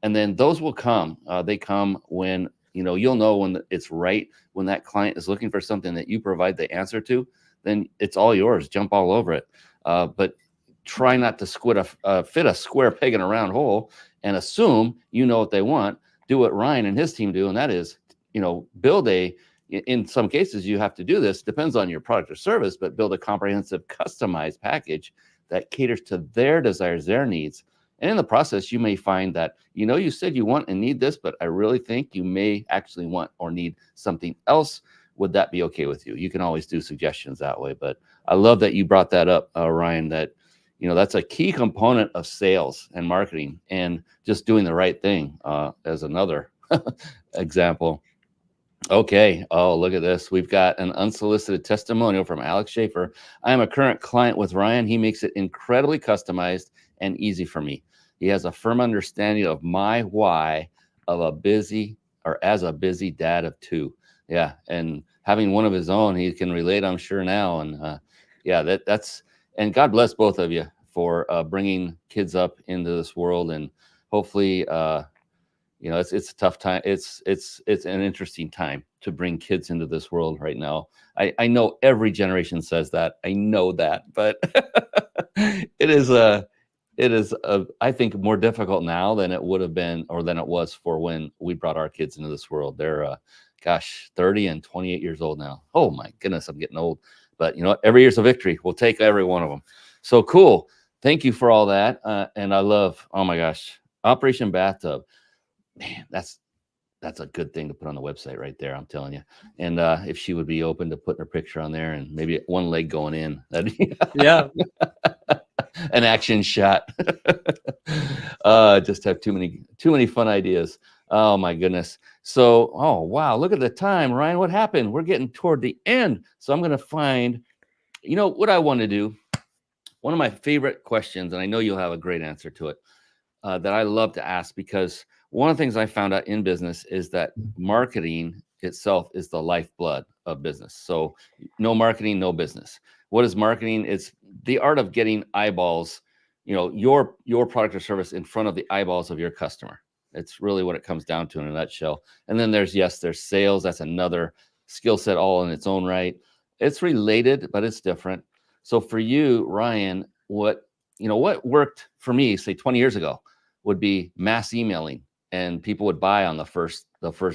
And then those will come. They come when, you'll know when it's right, when that client is looking for something that you provide the answer to, then it's all yours. Jump all over it. But try not to fit a square peg in a round hole and assume you know what they want. Do what Ryan and his team do. And that is, build in some cases you have to do this, depends on your product or service, but build a comprehensive customized package that caters to their desires, their needs. And in the process, you may find that, you said you want and need this, but I really think you may actually want or need something else. Would that be okay with you? You can always do suggestions that way. But I love that you brought that up, Ryan, that, that's a key component of sales and marketing, and just doing the right thing as another example. Okay. Oh, look at this. We've got an unsolicited testimonial from Alex Schaefer. I am a current client with Ryan. He makes it incredibly customized and easy for me. He has a firm understanding of my why as a busy dad of two. Yeah. And having one of his own, he can relate, I'm sure now. And and God bless both of you for bringing kids up into this world. And hopefully, it's a tough time. It's an interesting time to bring kids into this world right now. I know every generation says that. I know that, but it is I think more difficult now than it would have been, or than it was for when we brought our kids into this world. They're 30 and 28 years old now. Oh my goodness, I'm getting old. But every year's a victory. We'll take every one of them. So cool. Thank you for all that. And I love, oh my gosh, Operation Bathtub. Man, that's a good thing to put on the website right there. I'm telling you. And if she would be open to putting her picture on there and maybe one leg going in, that'd be yeah, an action shot. Just have too many fun ideas. Oh my goodness. So, oh wow, look at the time, Ryan. What happened? We're getting toward the end. So I'm going to find, what I want to do. One of my favorite questions, and I know you'll have a great answer to it, that I love to ask, because one of the things I found out in business is that marketing itself is the lifeblood of business. So no marketing, no business. What is marketing? It's the art of getting eyeballs, your product or service in front of the eyeballs of your customer. It's really what it comes down to in a nutshell. And then there's sales. That's another skill set all in its own right. It's related, but it's different. So for you, Ryan, what worked for me, say 20 years ago, would be mass emailing, and people would buy on the first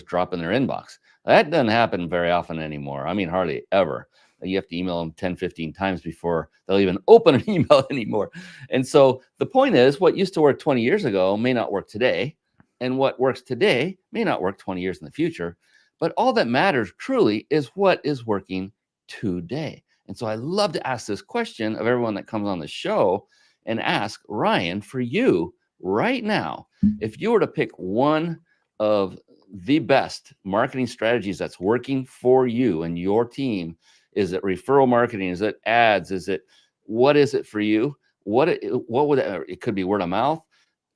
drop in their inbox. That doesn't happen very often anymore. I mean, hardly ever. You have to email them 10, 15 times before they'll even open an email anymore. And so the point is, what used to work 20 years ago may not work today. And what works today may not work 20 years in the future. But all that matters truly is what is working today. And so I love to ask this question of everyone that comes on the show, and ask, Ryan, for you, right now, if you were to pick one of the best marketing strategies that's working for you and your team, is it referral marketing? Is it ads? What is it for you? What would it could be word of mouth.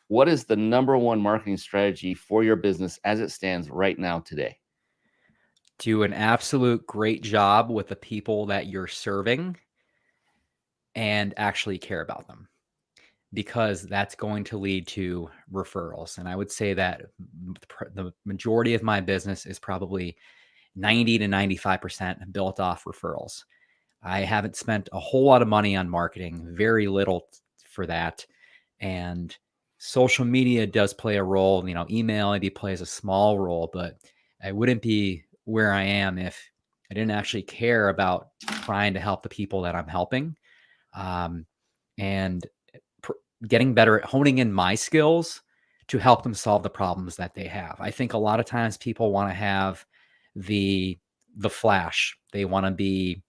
What is the number one marketing strategy for your business as it stands right now today? Do an absolute great job with the people that you're serving and actually care about them, because that's going to lead to referrals. And I would say that the majority of my business is probably 90 to 95% built off referrals. I haven't spent a whole lot of money on marketing, very little for that. And social media does play a role. Email maybe plays a small role, but I wouldn't be where I am if I didn't actually care about trying to help the people that I'm helping. And getting better at honing in my skills to help them solve the problems that they have. I think a lot of times people want to have the flash. They want to be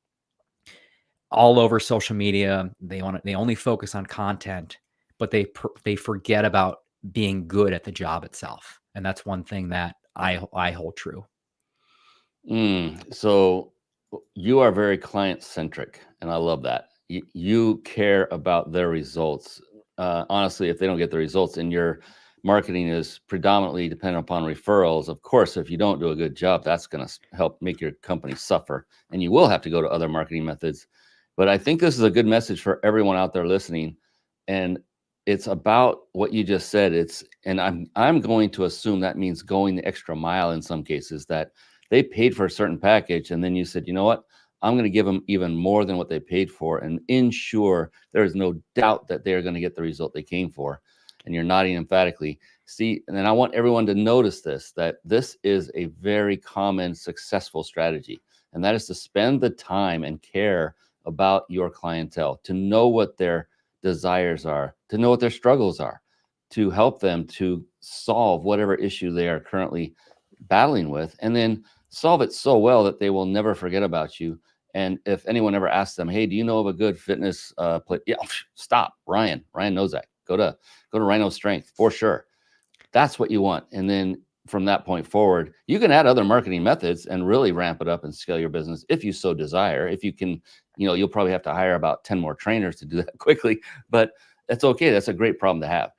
all over social media. They only focus on content, but they forget about being good at the job itself. And that's one thing that I hold true. So you are very client centric, and I love that. You care about their results. Honestly, if they don't get the results, and your marketing is predominantly dependent upon referrals, of course, if you don't do a good job, that's going to help make your company suffer, and you will have to go to other marketing methods. But I think this is a good message for everyone out there listening, and it's about what you just said. And I'm going to assume that means going the extra mile in some cases, that they paid for a certain package, and then you said, you know what? I'm going to give them even more than what they paid for and ensure there is no doubt that they're going to get the result they came for. And you're nodding emphatically. See, and then I want everyone to notice this, that this is a very common successful strategy. And that is to spend the time and care about your clientele, to know what their desires are, to know what their struggles are, to help them to solve whatever issue they are currently battling with, and then solve it so well that they will never forget about you. And if anyone ever asks them, hey, do you know of a good fitness place? Yeah, stop. Ryan Nosak. Go to RyNo Strength for sure. That's what you want. And then from that point forward, you can add other marketing methods and really ramp it up and scale your business if you so desire. If you can, you'll probably have to hire about 10 more trainers to do that quickly, but that's okay. That's a great problem to have.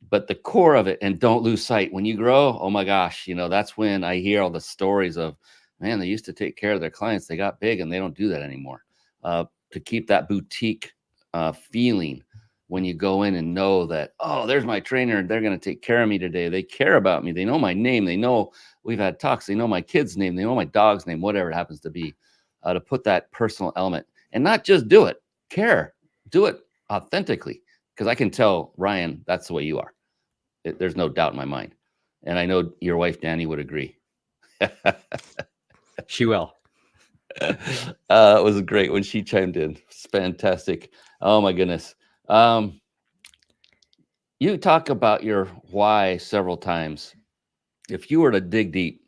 But the core of it, and don't lose sight, when you grow, oh my gosh, that's when I hear all the stories of, man, they used to take care of their clients. They got big and they don't do that anymore. To keep that boutique feeling when you go in and know that, oh, there's my trainer. They're going to take care of me today. They care about me. They know my name. They know we've had talks. They know my kid's name. They know my dog's name, whatever it happens to be, to put that personal element and not just do it, care, do it authentically. Because I can tell, Ryan, that's the way you are. There's no doubt in my mind. And I know your wife, Danny, would agree. She will. It was great when she chimed in. It's fantastic. Oh, my goodness. You talk about your why several times. If you were to dig deep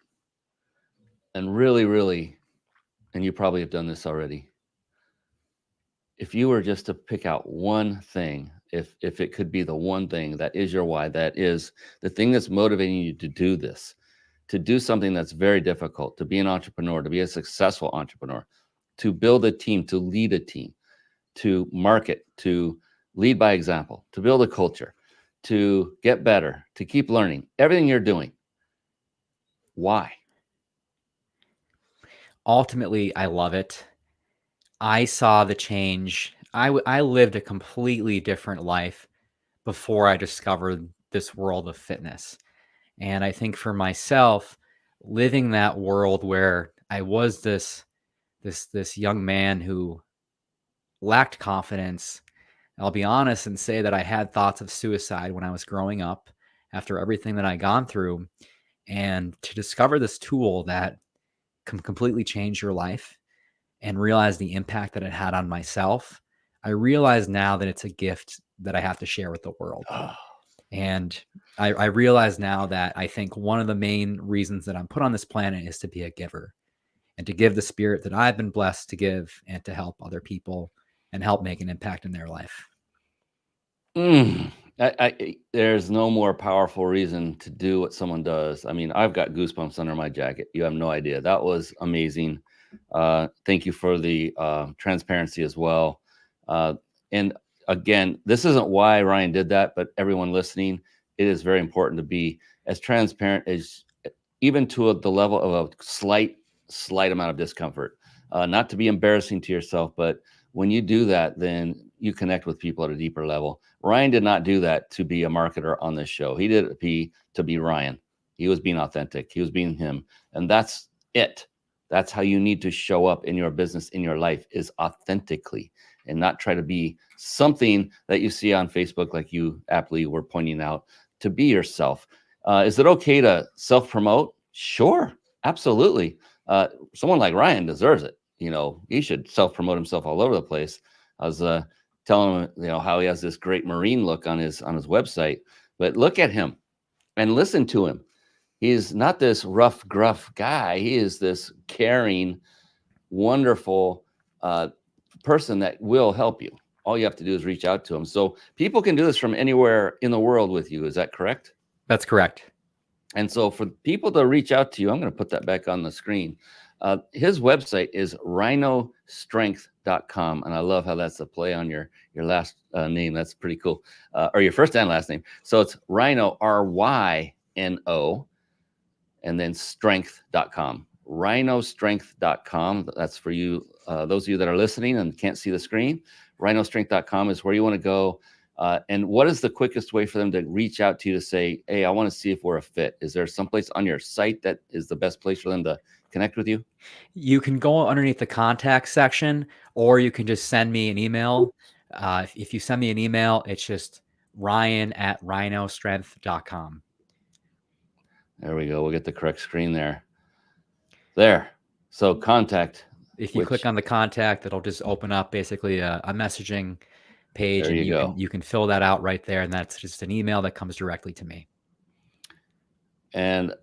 and really, really, and you probably have done this already, if you were just to pick out one thing, if it could be the one thing that is your why, that is the thing that's motivating you to do this, to do something that's very difficult, to be an entrepreneur, to be a successful entrepreneur, to build a team, to lead a team, to market, to lead by example, to build a culture, to get better, to keep learning, everything you're doing. Why? Ultimately, I love it. I saw the change. I lived a completely different life before I discovered this world of fitness. And I think for myself, living that world where I was this young man who lacked confidence, I'll be honest and say that I had thoughts of suicide when I was growing up after everything that I gone through. And to discover this tool that can completely change your life and realize the impact that it had on myself, I realize now that it's a gift that I have to share with the world. And I realize now that I think one of the main reasons that I'm put on this planet is to be a giver and to give the spirit that I've been blessed to give and to help other people and help make an impact in their life. There's no more powerful reason to do what someone does. I mean, I've got goosebumps under my jacket. You have no idea. That was amazing. Thank you for the transparency as well. And again, this isn't why Ryan did that, but everyone listening, it is very important to be as transparent as even to the level of a slight amount of discomfort, not to be embarrassing to yourself, but when you do that, then you connect with people at a deeper level. Ryan did not do that to be a marketer on this show. He did it to be Ryan. He was being authentic. He was being him. And that's it. That's how you need to show up in your business, in your life, is authentically, and not try to be something that you see on Facebook, like you aptly were pointing out, to be yourself. Is it okay to self-promote? Sure, absolutely. Someone like Ryan deserves it. He should self-promote himself all over the place. I was telling him, how he has this great marine look on his website, but look at him and listen to him. He's not this rough, gruff guy. He is this caring, wonderful person that will help you. All you have to do is reach out to him. So people can do this from anywhere in the world with you. Is that correct? That's correct. And so for people to reach out to you, I'm going to put that back on the screen. His website is RyNoStrength.com. And I love how that's a play on your last name. That's pretty cool. Or your first and last name. So it's RyNo, RyNo, and then strength.com. RyNoStrength.com. That's for you, those of you that are listening and can't see the screen. RyNoStrength.com is where you want to go. And what is the quickest way for them to reach out to you to say, hey, I want to see if we're a fit? Is there someplace on your site that is the best place for them to connect with you? You can go underneath the contact section, or you can just send me an email. If you send me an email, it's just Ryan@RyNoStrength.com. There we go. We'll get the correct screen there. There. So contact. If you click on the contact, it'll just open up basically a messaging page, and you can fill that out right there. And that's just an email that comes directly to me. And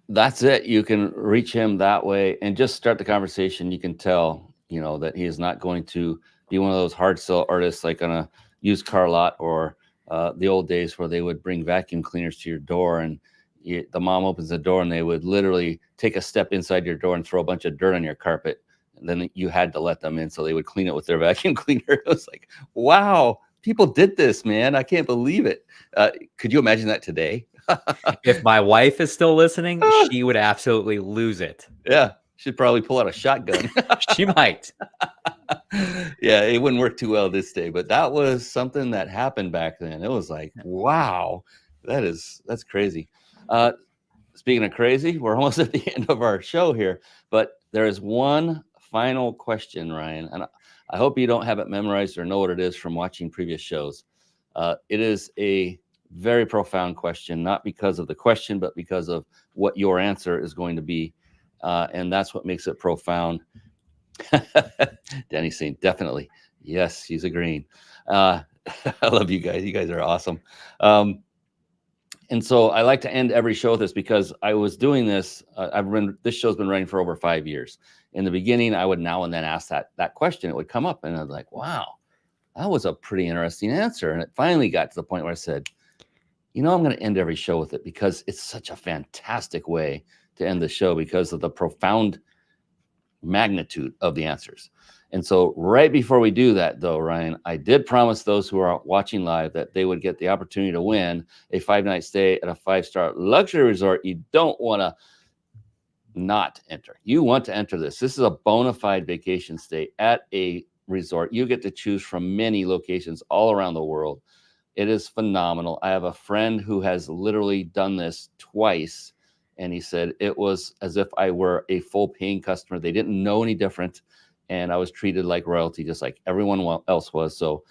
that's it. You can reach him that way and just start the conversation. You can tell, that he is not going to be one of those hard sell artists like on a used car lot or the old days where they would bring vacuum cleaners to your door, and the mom opens the door and they would literally take a step inside your door and throw a bunch of dirt on your carpet. And then you had to let them in so they would clean it with their vacuum cleaner. It was like, wow, people did this, man. I can't believe it. Could you imagine that today? If my wife is still listening, she would absolutely lose it. Yeah, she'd probably pull out a shotgun. She might. Yeah, it wouldn't work too well this day, but that was something that happened back then. It was like, wow, that's crazy. Speaking of crazy, we're almost at the end of our show here, but there is one final question, Ryan, and I hope you don't have it memorized or know what it is from watching previous shows. It is a very profound question, not because of the question, but because of what your answer is going to be. And that's what makes it profound. Danny's saying, definitely. Yes, she's agreeing. I love you guys. You guys are awesome. And so I like to end every show with this because I was doing this. This show's been running for over 5 years. In the beginning, I would now and then ask that question. It would come up and I was like, wow, that was a pretty interesting answer. And it finally got to the point where I said, I'm going to end every show with it because it's such a fantastic way to end the show because of the profound magnitude of the answers. And so right before we do that, though, Ryan, I did promise those who are watching live that they would get the opportunity to win a 5-night stay at a 5-star luxury resort. You don't want to not enter. You want to enter this. This is a bona fide vacation stay at a resort. You get to choose from many locations all around the world. It is phenomenal. I have a friend who has literally done this twice, and he said it was as if I were a full paying customer. They didn't know any different, and I was treated like royalty, just like everyone else was. So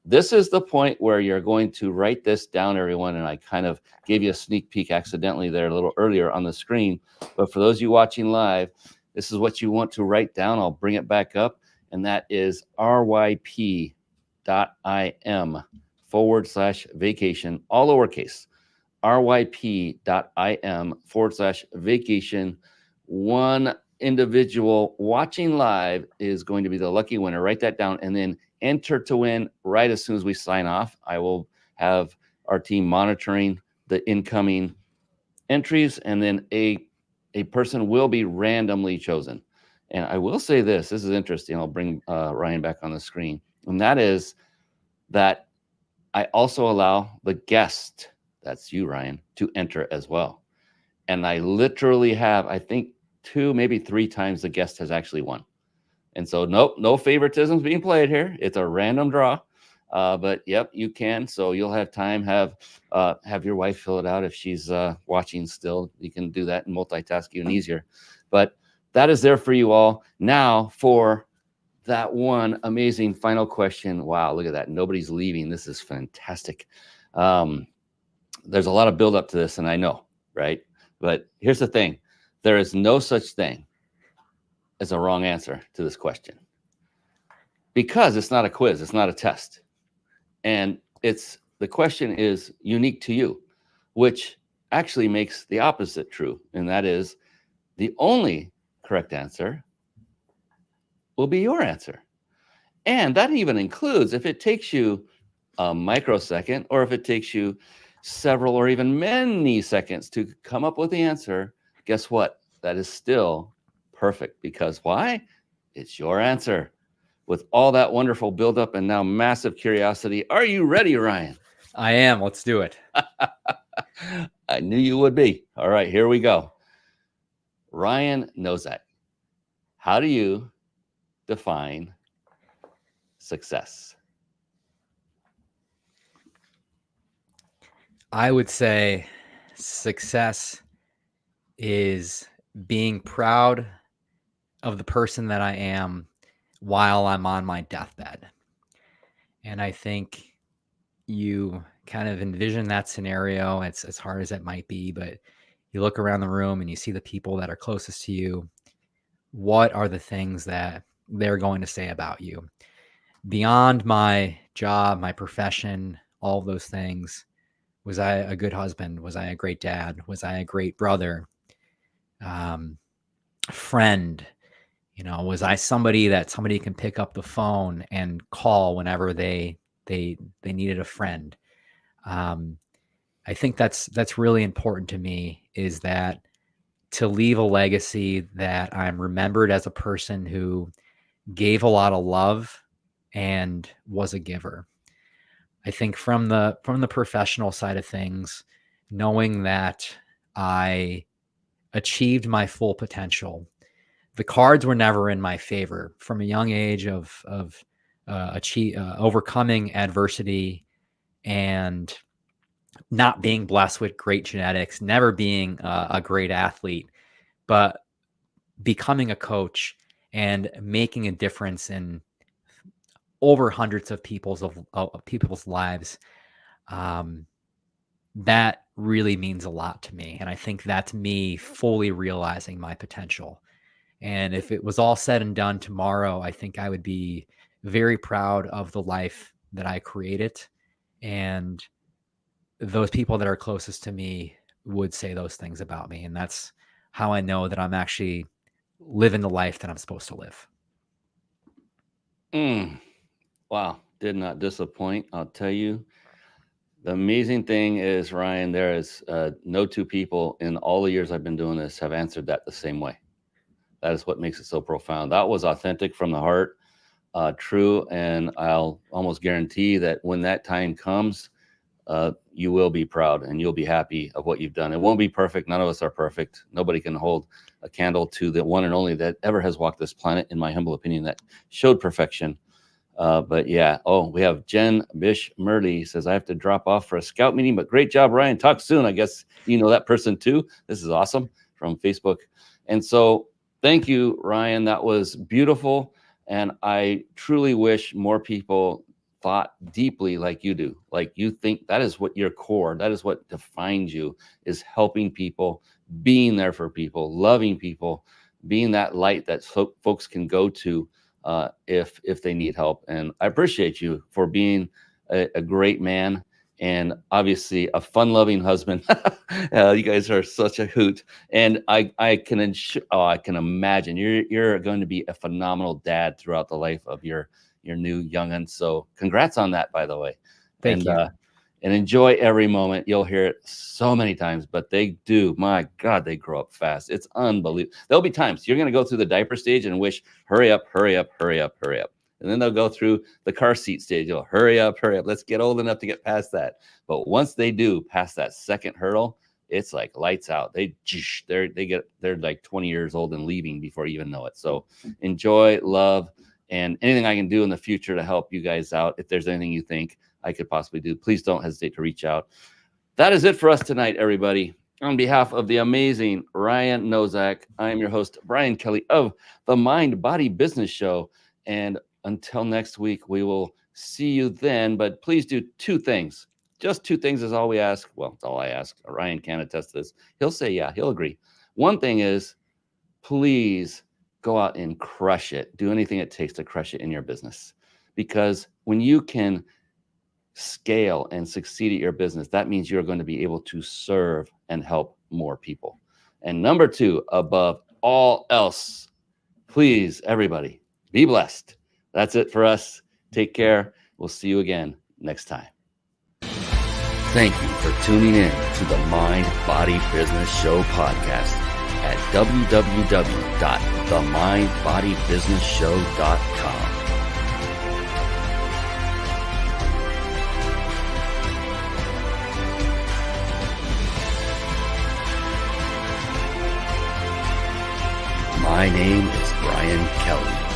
this is the point where you're going to write this down, everyone, and I kind of gave you a sneak peek accidentally there a little earlier on the screen. But for those of you watching live, this is what you want to write down. I'll bring it back up, and that is ryp.im/vacation, all lowercase, ryp.im/vacation. One individual watching live is going to be the lucky winner. Write that down and then enter to win right as soon as we sign off. I will have our team monitoring the incoming entries, and then a person will be randomly chosen. And I will say this is interesting. I'll bring Ryan back on the screen. And that is that I also allow the guest, that's you, Ryan, to enter as well. And I literally have, I think, 2, maybe 3 times the guest has actually won. And so, nope, no favoritism being played here. It's a random draw. But yep, you can. So you'll have time, have your wife fill it out if she's watching still. You can do that and multitask even easier. But that is there for you all. Now for that one amazing final question. Wow, look at that. Nobody's leaving. This is fantastic. There's a lot of build up to this, and I know, right? But here's the thing. There is no such thing as a wrong answer to this question, because it's not a quiz. It's not a test. And the question is unique to you, which actually makes the opposite true. And that is the only correct answer will be your answer. And that even includes if it takes you a microsecond, or if it takes you several or even many seconds to come up with the answer, guess what? That is still perfect. Because why? It's your answer. With all that wonderful buildup and now massive curiosity, are you ready, Ryan? I am. Let's do it. I knew you would be. All right, here we go. Ryan Nosak, how do you define success? I would say success is being proud of the person that I am while I'm on my deathbed. And I think you kind of envision that scenario. It's as hard as it might be, but you look around the room and you see the people that are closest to you. What are the things that they're going to say about you? Beyond my job, my profession, all of those things, was I a good husband? Was I a great dad? Was I a great brother? Friend? Was I somebody that somebody can pick up the phone and call whenever they needed a friend? I think that's really important to me, is that to leave a legacy that I'm remembered as a person who gave a lot of love and was a giver. I think from the professional side of things, knowing that I achieved my full potential. The cards were never in my favor from a young age of overcoming adversity and not being blessed with great genetics, never being a great athlete, but becoming a coach and making a difference in over hundreds of people's lives. That really means a lot to me. And I think that's me fully realizing my potential. And if it was all said and done tomorrow, I think I would be very proud of the life that I created. And those people that are closest to me would say those things about me. And that's how I know that I'm actually living the life that I'm supposed to live. Wow. Did not disappoint. I'll tell you. The amazing thing is, Ryan, there is no two people in all the years I've been doing this have answered that the same way. That is what makes it so profound. That was authentic from the heart, true. And I'll almost guarantee that when that time comes, you will be proud and you'll be happy of what you've done. It won't be perfect. None of us are perfect. Nobody can hold a candle to the one and only that ever has walked this planet, in my humble opinion, that showed perfection. But yeah. Oh, we have Jen Bish Murley says, I have to drop off for a scout meeting, but great job, Ryan. Talk soon. I guess you know that person too. This is awesome, from Facebook. And so thank you, Ryan. That was beautiful. And I truly wish more people thought deeply like you do. Like you think that is what your core, that is what defines you, is helping people, being there for people, loving people, being that light that folks can go to if they need help. And I appreciate you for being a great man and obviously a fun-loving husband. You guys are such a hoot. And I can imagine you're going to be a phenomenal dad throughout the life of your new young'un. So congrats on that, by the way. Thank you. and enjoy every moment. You'll hear it so many times, but they do. My God, they grow up fast. It's unbelievable. There'll be times you're going to go through the diaper stage and wish, hurry up, hurry up, hurry up, hurry up. And then they'll go through the car seat stage. You'll hurry up, hurry up. Let's get old enough to get past that. But once they do pass that second hurdle, it's like lights out. They're like 20 years old and leaving before you even know it. So enjoy, love, and anything I can do in the future to help you guys out. If there's anything you think I could possibly do, please don't hesitate to reach out. That is it for us tonight, everybody. On behalf of the amazing Ryan Nosak, I am your host, Brian Kelly of the Mind Body Business Show. And until next week, we will see you then. But please do two things. Just two things is all we ask. Well, it's all I ask. Ryan can attest to this. He'll say, yeah, he'll agree. One thing is, please go out and crush it. Do anything it takes to crush it in your business. Because when you can scale and succeed at your business, that means you're going to be able to serve and help more people. And number two, above all else, please, everybody, be blessed. That's it for us. Take care. We'll see you again next time. Thank you for tuning in to the Mind Body Business Show podcast at www.themindbodybusinessshow.com. My name is Brian Kelly.